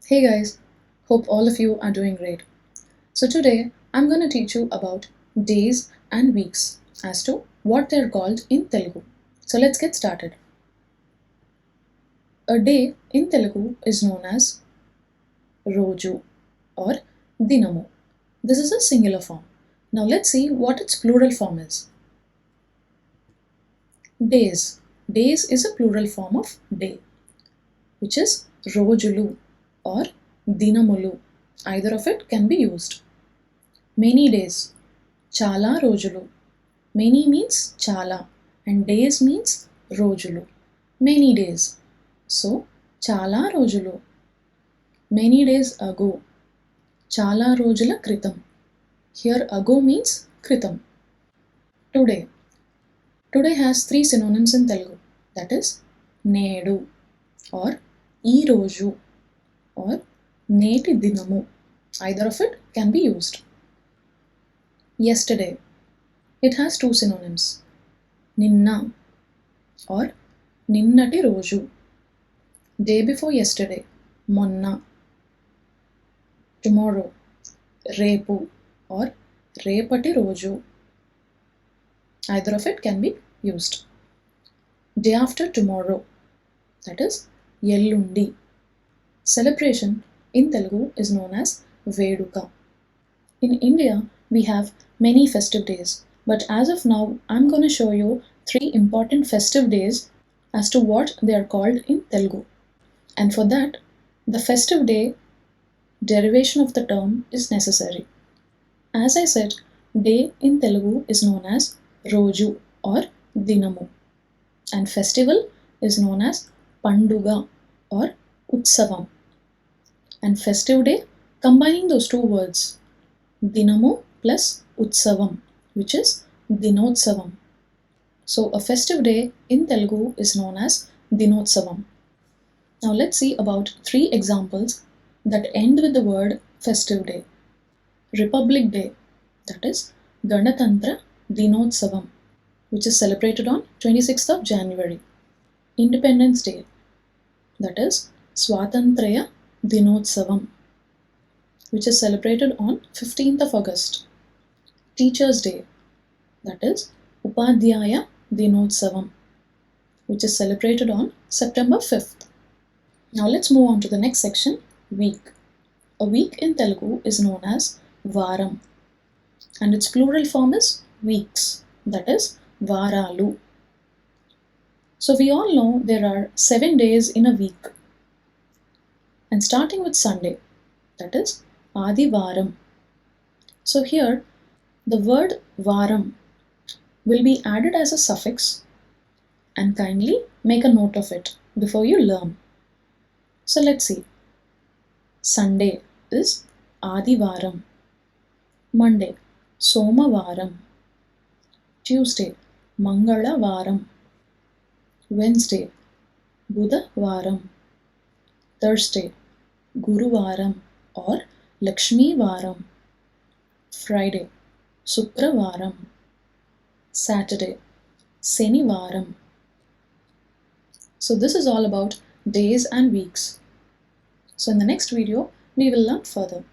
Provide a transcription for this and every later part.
Hey guys, hope all of you are doing great. So today I'm going to teach you about days and weeks as to what they're called in Telugu. So let's get started. A day in Telugu is known as Roju or Dinamu. This is a singular form. Now let's see what its plural form is. Days. Days is a plural form of day, which is Rojulu or Dinamulu. Either of it can be used. Many days. Chala Rojulu. Many means chala and days means rojulu. Many days. So, chala rojulu. Many days ago. Chala rojula kritam. Here ago means kritam. Today. Today has three synonyms in Telugu. That is nedu or ee roju or neti dinamu. Either of it can be used. Yesterday. It has two synonyms. Ninna or ninnati roju. Day before yesterday. Monna. Tomorrow. Repu or repati roju. Either of it can be used. Day after tomorrow. That is Yellundi. Celebration in Telugu is known as Veduka. In India, we have many festive days, but as of now, I'm going to show you three important festive days as to what they are called in Telugu. And for that, the festive day derivation of the term is necessary. As I said, day in Telugu is known as Roju or Dinamu, and festival is known as Panduga or Utsavam. And festive day, combining those two words, Dinamu plus Utsavam, which is Dinotsavam. So a festive day in Telugu is known as Dinotsavam. Now let's see about three examples that end with the word festive day. Republic Day, that is Ganatantra Dinotsavam, which is celebrated on 26th of January. Independence Day, that is Swatantraya Dinotsavam, which is celebrated on 15th of August. Teachers Day, that is Upadhyaya Dinotsavam, which is celebrated on September 5th. Now let's move on to the next section, week. A week in Telugu is known as Varam, and its plural form is weeks, that is Varalu. So we all know there are 7 days in a week, and starting with Sunday, that is Adivaram. So here the word Varam will be added as a suffix, and kindly make a note of it before you learn. So let's see. Sunday is Adivaram. Monday, Somavaram. Tuesday, Mangalavaram. Wednesday, Budhavaram. Thursday, Guruvaram or Lakshmi Varam. Friday, Sukravaram. Saturday, Senivaram. So this is all about days and weeks. So in the next video, we will learn further.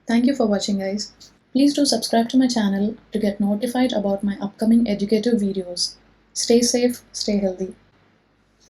Thank you for watching, guys. Please do subscribe to my channel to get notified about my upcoming educative videos. Stay safe, stay healthy.